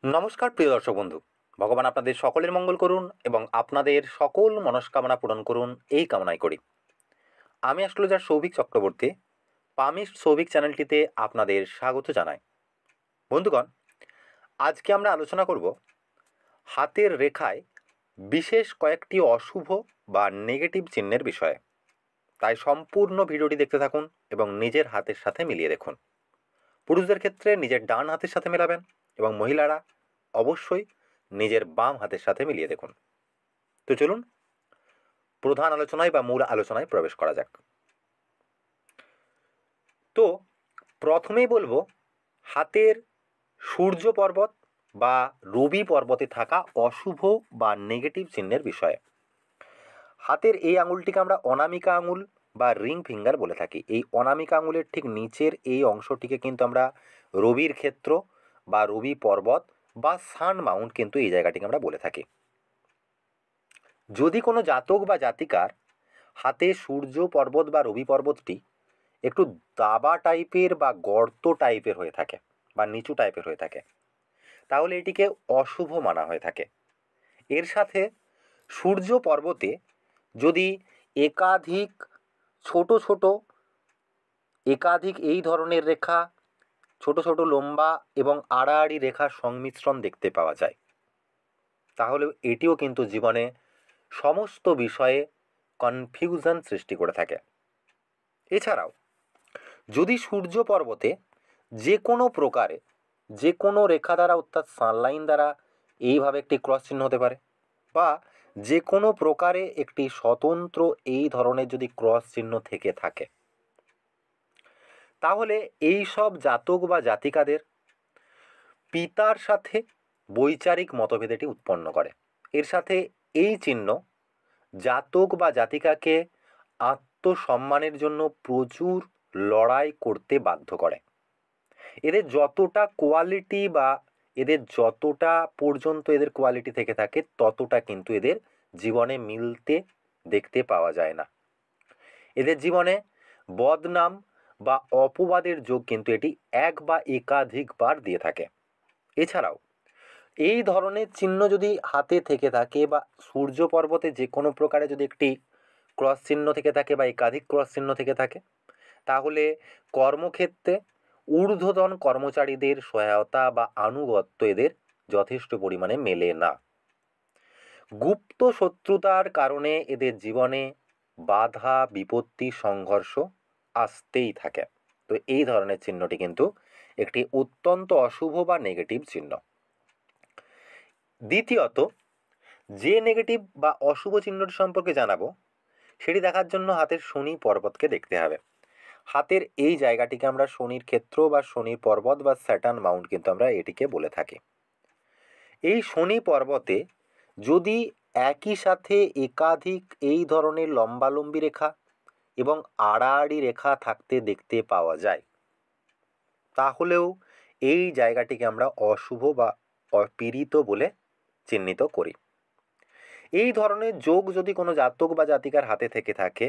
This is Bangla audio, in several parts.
নমস্কার প্রিয় দর্শক বন্ধু। ভগবান আপনাদের সকলের মঙ্গল করুন এবং আপনাদের সকল মনস্কামনা পূরণ করুন এই কামনাই করি। আমি অ্যাস্ট্রোলজার সৌভিক চক্রবর্তী, পামিস্ট সৌভিক চ্যানেলটিতে আপনাদের স্বাগত জানাই। বন্ধুগণ, আজকে আমরা আলোচনা করব হাতের রেখায় বিশেষ কয়েকটি অশুভ বা নেগেটিভ চিহ্নের বিষয়ে। তাই সম্পূর্ণ ভিডিওটি দেখতে থাকুন এবং নিজের হাতের সাথে মিলিয়ে দেখুন। পুরুষদের ক্ষেত্রে নিজের ডান হাতের সাথে মেলাবেন এবং মহিলারা অবশ্যই নিজের বাম হাতের সাথে মিলিয়ে দেখুন। তো চলুন প্রধান আলোচনায় বা মূল আলোচনায় প্রবেশ করা যাক। তো প্রথমেই বলবো হাতের সূর্য পর্বত বা রবি পর্বতে থাকা অশুভ বা নেগেটিভ চিহ্নের বিষয়ে। হাতের এই আঙুলটিকে আমরা অনামিকা আঙুল বা রিং ফিঙ্গার বলে থাকি। এই অনামিকা আঙুলের ঠিক নিচের এই অংশটিকে কিন্তু আমরা রবির ক্ষেত্র বা রবি পর্বত বা সান মাউন্ট কিন্তু এই জায়গাটিকে আমরা বলে থাকি। যদি কোনো জাতক বা জাতিকার হাতে সূর্য পর্বত বা রবি পর্বতটি একটু দাবা টাইপের বা গর্ত টাইপের হয়ে থাকে বা নিচু টাইপের হয়ে থাকে, তাহলে এটিকে অশুভ মানা হয়ে থাকে। এর সাথে সূর্য পর্বতে যদি একাধিক ছোট ছোট একাধিক এই ধরনের রেখা, ছোট ছোট লম্বা এবং আড়াআড়ি রেখার সংমিশ্রণ দেখতে পাওয়া যায়, তাহলে এটিও কিন্তু জীবনে সমস্ত বিষয়ে কনফিউশন সৃষ্টি করে থাকে। এছাড়াও যদি সূর্য পর্বতে যে কোনো প্রকারে যে কোনো রেখা দ্বারা অর্থাৎ সানলাইন দ্বারা এইভাবে একটি ক্রস চিহ্ন হতে পারে, বা যে কোনো প্রকারে একটি স্বতন্ত্র এই ধরনের যদি ক্রস চিহ্ন থেকে থাকে, তাহলে এই সব জাতক বা জাতিকাদের পিতার সাথে বৈচারিক মতভেদ এটি উৎপন্ন করে। এর সাথে এই চিহ্ন জাতক বা জাতিকাকে আত্মসম্মানের জন্য প্রচুর লড়াই করতে বাধ্য করে। এদের যতটা কোয়ালিটি বা এদের যতটা পর্যন্ত এদের কোয়ালিটি থেকে থাকে, ততটা কিন্তু এদের জীবনে মিলতে দেখতে পাওয়া যায় না। এদের জীবনে বদনাম বা অপবাদের যোগ কিন্তু এটি এক বা একাধিকবার দিয়ে থাকে। এছাড়াও এই ধরনের চিহ্ন যদি হাতে থেকে থাকে বা সূর্য পর্বতে যে কোনো প্রকারে যদি একটি ক্রস চিহ্ন থেকে থাকে বা একাধিক ক্রস চিহ্ন থেকে থাকে, তাহলে কর্মক্ষেত্রে ঊর্ধ্বতন কর্মচারীদের সহায়তা বা আনুগত্য এদের যথেষ্ট পরিমাণে মেলে না। গুপ্ত শত্রুতার কারণে এদের জীবনে বাধা বিপত্তি সংঘর্ষ আসতেই থাকে। তো এই ধরনের চিহ্নটি কিন্তু একটি অত্যন্ত অশুভ বা নেগেটিভ চিহ্ন। দ্বিতীয়ত, যে নেগেটিভ বা অশুভ চিহ্নটি সম্পর্কে জানাবো, সেটি দেখার জন্য হাতের শনি পর্বতকে দেখতে হবে। হাতের এই জায়গাটিকে আমরা শনির ক্ষেত্র বা শনির পর্বত বা স্যাটার্ন মাউন্ট কিন্তু আমরা এটিকে বলে থাকি। এই শনি পর্বতে যদি একই সাথে একাধিক এই ধরনের লম্বালম্বি রেখা এবং আড়াআড়ি রেখা থাকতে দেখতে পাওয়া যায়, তাহলেও এই জায়গাটিকে আমরা অশুভ বা অপীড়িত বলে চিহ্নিত করি। এই ধরনের যোগ যদি কোনো জাতক বা জাতিকার হাতে থেকে থাকে,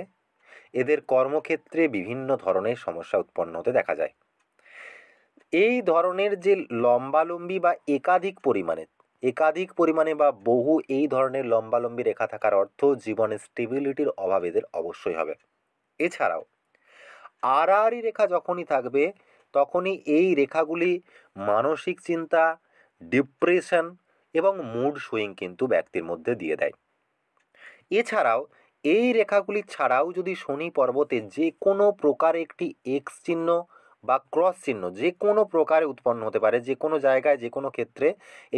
এদের কর্মক্ষেত্রে বিভিন্ন ধরনের সমস্যা উৎপন্ন হতে দেখা যায়। এই ধরনের যে লম্বালম্বি বা একাধিক পরিমাণে বা বহু এই ধরনের লম্বালম্বি রেখা থাকার অর্থ জীবনে স্টেবিলিটির অভাব এদের অবশ্যই হবে। এছাড়াও আড়াআড়ি রেখা যখনই থাকবে, তখনই এই রেখাগুলি মানসিক চিন্তা, ডিপ্রেশন এবং মুড সুইং কিন্তু ব্যক্তির মধ্যে দিয়ে দেয়। এছাড়াও এই রেখাগুলি ছাড়াও যদি শনি পর্বতে যে কোনো প্রকার একটি এক্স চিহ্ন বা ক্রস চিহ্ন যে কোনো প্রকারে উৎপন্ন হতে পারে, যে কোনো জায়গায় যে কোনো ক্ষেত্রে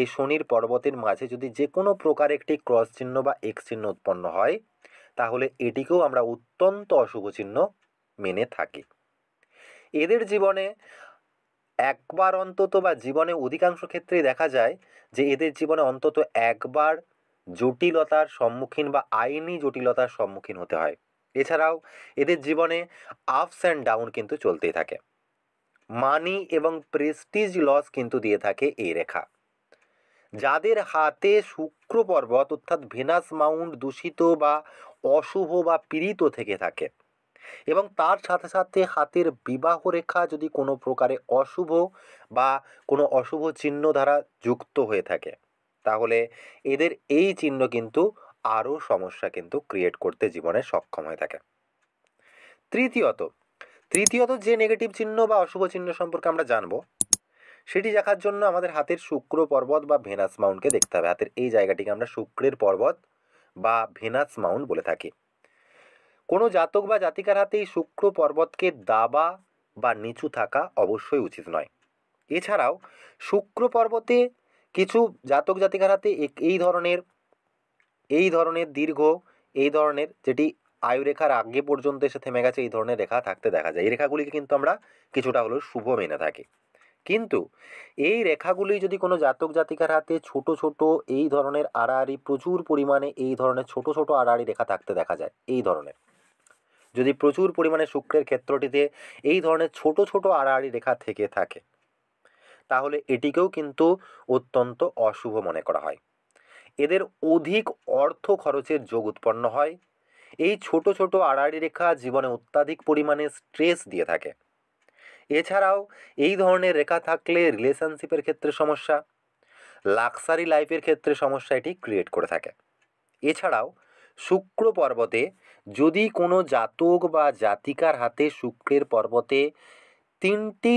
এই শনির পর্বতের মাঝে যদি যে কোনো প্রকার একটি ক্রস চিহ্ন বা এক্স চিহ্ন উৎপন্ন হয়, তাহলে এটিকেও আমরা অত্যন্ত অশুভ চিহ্ন মেনে থাকি। এদের জীবনে একবার অন্তত বা জীবনে অধিকাংশ ক্ষেত্রেই দেখা যায় যে এদের জীবনে অন্তত একবার জটিলতার সম্মুখীন বা আইনি জটিলতার সম্মুখীন হতে হয়। এছাড়াও এদের জীবনে আপস অ্যান্ড ডাউন কিন্তু চলতেই থাকে। মানি এবং প্রেস্টিজ লস কিন্তু দিয়ে থাকে এই রেখা। যাদের হাতে শুক্র পর্বত অর্থাৎ ভেনাস মাউন্ট দূষিত বা অশুভ বা পীড়িত থেকে থাকে, এবং তার সাথে সাথে হাতের বিবাহ রেখা যদি কোনো প্রকারে অশুভ বা কোনো অশুভ চিহ্ন দ্বারা যুক্ত হয়ে থাকে, তাহলে এদের এই চিহ্ন কিন্তু আরও সমস্যা কিন্তু ক্রিয়েট করতে জীবনে সক্ষম হয়ে থাকে। তৃতীয়ত তৃতীয়ত যে নেগেটিভ চিহ্ন বা অশুভ চিহ্ন সম্পর্কে আমরা জানবো, সেটি দেখার জন্য আমাদের হাতের শুক্র পর্বত বা ভেনাস মাউন্টকে দেখতে হবে। হাতের এই জায়গাটিকে আমরা শুক্রের পর্বত বা ভেনাস মাউন্ট বলে থাকি। কোনো জাতক বা জাতিকার হাতে এই শুক্র পর্বতকে দাবা বা নিচু থাকা অবশ্যই উচিত নয়। এছাড়াও শুক্র পর্বতে কিছু জাতক জাতিকার হাতে এই ধরনের দীর্ঘ, এই ধরনের যেটি আয়ুরেখার আগে পর্যন্ত এসে থেমে গেছে, এই ধরনের রেখা থাকতে দেখা যায়। এই রেখাগুলিকে কিন্তু আমরা কিছুটা হলেও শুভ মেনে থাকি। কিন্তু এই রেখাগুলি যদি কোনো জাতক জাতিকার হাতে ছোট ছোট এই ধরনের আড়াআড়ি, প্রচুর পরিমাণে এই ধরনের ছোট ছোট আড়াআড়ি রেখা থাকতে দেখা যায়, এই ধরনের যদি প্রচুর পরিমাণে শুক্রের ক্ষেত্রটিতে এই ধরনের ছোট ছোট আড়াআড়ি রেখা থেকে থাকে, তাহলে এটিকেও কিন্তু অত্যন্ত অশুভ মনে করা হয়। এদের অধিক অর্থ খরচের যোগ উৎপন্ন হয়। এই ছোট ছোট আড়াআড়ি রেখা জীবনে অত্যাধিক পরিমাণে স্ট্রেস দিয়ে থাকে। এছাড়াও এই ধরনের রেখা থাকলে রিলেশনশিপের ক্ষেত্রে সমস্যা, লাক্সারি লাইফের ক্ষেত্রে সমস্যা এটি ক্রিয়েট করে থাকে। এছাড়াও শুক্র পর্বতে যদি কোনো জাতক বা জাতিকার হাতে শুক্রের পর্বতে 3টি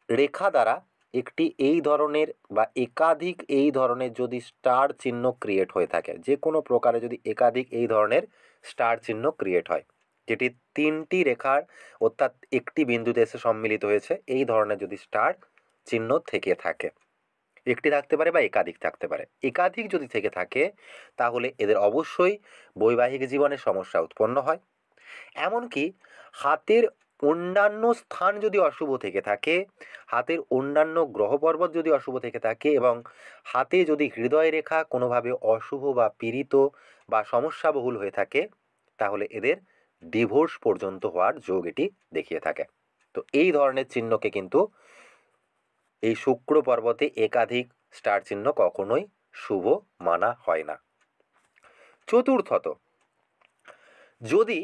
রেখা দ্বারা একটি এই ধরনের বা একাধিক এই ধরনের যদি স্টার চিহ্ন ক্রিয়েট হয়ে থাকে, যে কোনো প্রকারে যদি একাধিক এই ধরনের স্টার চিহ্ন ক্রিয়েট হয়, যেটি 3টি রেখার অর্থাৎ একটি বিন্দুতে এসে সম্মিলিত হয়েছে, এই ধরনের যদি স্টার চিহ্ন থেকে থাকে, একটি থাকতে পারে বা একাধিক থাকতে পারে, একাধিক যদি থেকে থাকে, তাহলে এদের অবশ্যই বৈবাহিক জীবনে সমস্যা উৎপন্ন হয়। এমনকি হাতের অন্যান্য স্থান যদি অশুভ থেকে থাকে, হাতের অন্যান্য গ্রহ পর্বত যদি অশুভ থেকে থাকে এবং হাতে যদি হৃদয় রেখা কোনোভাবে অশুভ বা পীড়িত বা সমস্যাবহুল হয়ে থাকে, তাহলে এদের ডিভোর্স পর্যন্ত হওয়ার যোগ এটি দেখিয়ে থাকে। তো এই ধরনের চিহ্নকে কিন্তু এই শুক্র পর্বতে একাধিক স্টার চিহ্ন কখনোই শুভ মানা হয় না। চতুর্থত, যদি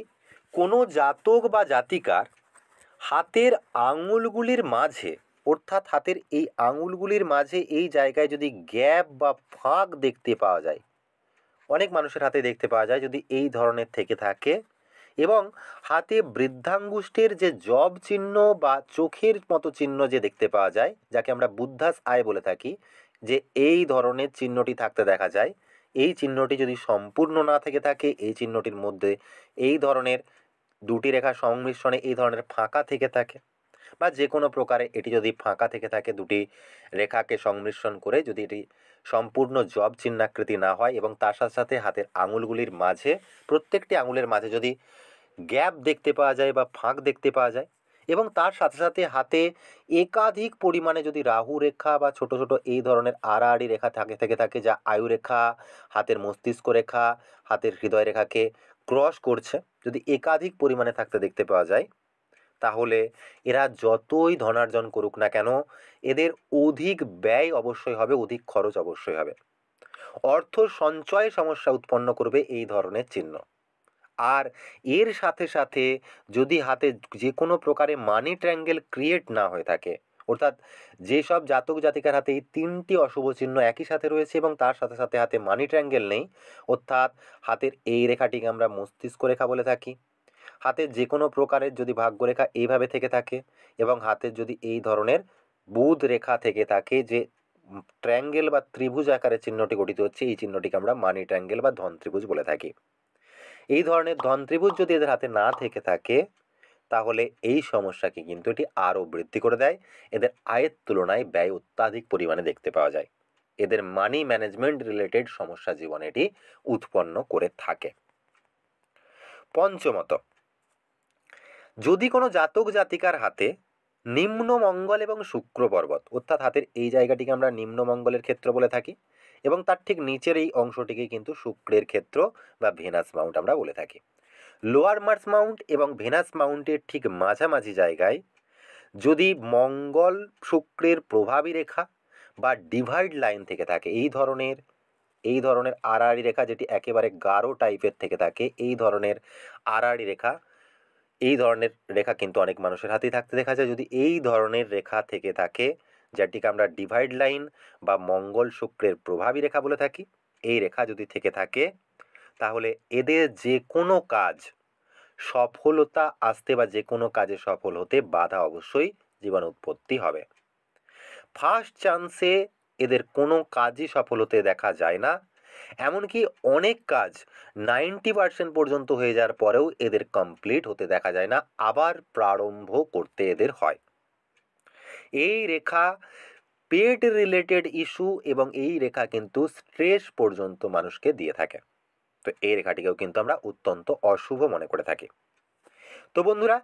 কোনো জাতক বা জাতিকার হাতের আঙুলগুলির মাঝে, অর্থাৎ হাতের এই আঙুলগুলির মাঝে এই জায়গায় যদি গ্যাপ বা ফাঁক দেখতে পাওয়া যায়, অনেক মানুষের হাতে দেখতে পাওয়া যায়, যদি এই ধরনের থেকে থাকে এবং হাতে বৃদ্ধাঙ্গুষ্ঠের যে জব চিহ্ন বা চোখের মতো চিহ্ন যে দেখতে পাওয়া যায়, যাকে আমরা বুদ্ধাস আই বলে থাকি, যে এই ধরনের চিহ্নটি থাকতে দেখা যায়, এই চিহ্নটি যদি সম্পূর্ণ না থেকে থাকে, এই চিহ্নটির মধ্যে এই ধরনের দুটি রেখার সংমিশ্রণে এই ধরনের ফাঁকা থেকে থাকে, বা যে কোনো প্রকারে এটি যদি ফাঁকা থেকে থাকে, দুটি রেখাকে সংমিশ্রণ করে যদি এটি সম্পূর্ণ জব চিহ্নাকৃতি না হয় এবং তার সাথে সাথে হাতের আঙুলগুলির মাঝে, প্রত্যেকটি আঙুলের মাঝে যদি গ্যাপ দেখতে পাওয়া যায় বা ফাঁক দেখতে পাওয়া যায় এবং তার সাথে সাথে হাতে একাধিক পরিমাণে যদি রাহু রেখা বা ছোট ছোট এই ধরনের আড়াআড়ি রেখা থেকে থাকে, যা আয়ু রেখা, হাতের মস্তিষ্ক রেখা, হাতের হৃদয় রেখাকে ক্রস করছে, যদি একাধিক পরিমাণে থাকতে দেখতে পাওয়া যায়, তাহলে এরা যতই ধনার্জন করুক না কেন, এদের অধিক ব্যয় অবশ্যই হবে, অধিক খরচ অবশ্যই হবে, অর্থ সঞ্চয়ে সমস্যা উৎপন্ন করবে এই ধরনের চিহ্ন। আর এর সাথে সাথে যদি হাতে যে কোনো প্রকারে মানি ট্রায়াঙ্গেল ক্রিয়েট না হয়ে থাকে, অর্থাৎ যেসব জাতক জাতিকার হাতে এই 3টি অশুভ চিহ্ন একই সাথে রয়েছে এবং তার সাথে সাথে হাতে মানি ট্রায়াঙ্গেল নেই, অর্থাৎ হাতের এই রেখাটিকে আমরা মস্তিষ্ক রেখা বলে থাকি, হাতের যে কোনো প্রকারের যদি ভাগ্যরেখা এইভাবে থেকে থাকে এবং হাতের যদি এই ধরনের বুধ রেখা থেকে থাকে, যে ট্রায়াঙ্গেল বা ত্রিভুজ আকারের চিহ্নটি গঠিত হচ্ছে, এই চিহ্নটিকে আমরা মানি ট্রায়াঙ্গেল বা ধন ত্রিভুজ বলে থাকি। এই ধরনের ধন ত্রিভুজ যদি এদের হাতে না থেকে থাকে, তাহলে এই সমস্যাকে কিন্তু এটি আরও বৃদ্ধি করে দেয়। এদের আয়ের তুলনায় ব্যয় অত্যাধিক পরিমাণে দেখতে পাওয়া যায়। এদের মানি ম্যানেজমেন্ট রিলেটেড সমস্যা জীবনে এটি উৎপন্ন করে থাকে। পঞ্চমত, যদি কোনো জাতক জাতিকার হাতে নিম্ন মঙ্গল এবং শুক্র পর্বত, অর্থাৎ হাতের এই জায়গাটিকে আমরা নিম্ন মঙ্গলের ক্ষেত্র বলে থাকি এবং তার ঠিক নিচের এই অংশটিকে কিন্তু শুক্রের ক্ষেত্র বা ভেনাস মাউন্ট আমরা বলে থাকি, লোয়ার মার্স মাউন্ট এবং ভেনাস মাউন্টের ঠিক মাঝামাঝি জায়গায় যদি মঙ্গল শুক্রের প্রভাবী রেখা বা ডিভাইড লাইন থেকে থাকে, এই ধরনের আড়াআড়ি রেখা যেটি একেবারে গাঢ় টাইপের থেকে থাকে, এই ধরনের আড়াআড়ি রেখা এই ধরনের রেখা কিন্তু অনেক মানুষের হাতেই থাকতে দেখা যায়। যদি এই ধরনের রেখা থেকে থাকে, যেটিকে আমরা ডিভাইড লাইন বা মঙ্গল শুক্রের প্রভাবী রেখা বলে থাকি, এই রেখা যদি থেকে থাকে তাহলে এদের যে কোনো কাজ সফলতা আসতে বা যে কোনো কাজে সফল হতে বাধা অবশ্যই জীবাণু উৎপত্তি হবে। ফার্স্ট চান্সে এদের কোনো কাজই সফল হতে দেখা যায় না। এমনকি অনেক কাজ 90% পর্যন্ত হয়ে যাওয়ার পরেও এদের কমপ্লিট হতে দেখা যায় না, আবার প্রারম্ভ করতে এদের হয়। এই রেখা পেট রিলেটেড ইস্যু এবং এই রেখা কিন্তু স্ট্রেস পর্যন্ত মানুষকে দিয়ে থাকে। তো এই রেখাটিকেও কিন্তু আমরা অত্যন্ত অশুভ মনে করে থাকি। তো বন্ধুরা,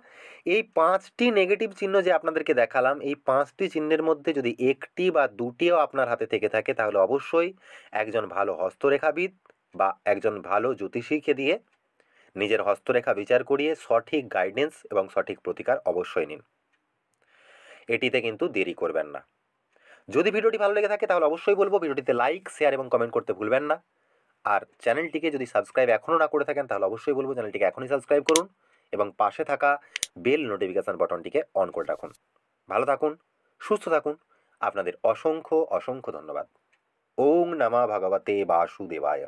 এই 5টি নেগেটিভ চিহ্ন যে আপনাদেরকে দেখালাম, এই 5টি চিহ্নের মধ্যে যদি একটি বা দুটিও আপনার হাতে থেকে থাকে তাহলে অবশ্যই একজন ভালো হস্তরেখাবিদ বা একজন ভালো জ্যোতিষীকে দিয়ে নিজের হস্তরেখা বিচার করিয়ে সঠিক গাইডেন্স এবং সঠিক প্রতিকার অবশ্যই নিন। এটিতে কিন্তু দেরি করবেন না। যদি ভিডিওটি ভালো লেগে থাকে তাহলে অবশ্যই বলবো ভিডিওটিতে লাইক, শেয়ার এবং কমেন্ট করতে ভুলবেন না। আর চ্যানেলটিকে যদি সাবস্ক্রাইব এখনও না করে থাকেন তাহলে অবশ্যই বলবো চ্যানেলটিকে এখনই সাবস্ক্রাইব করুন এবং পাশে থাকা বেল নোটিফিকেশান বাটনটিকে অন করে রাখুন। ভালো থাকুন, সুস্থ থাকুন। আপনাদের অসংখ্য অসংখ্য ধন্যবাদ। ওং নমঃ ভগবতে বাসুদেবায়।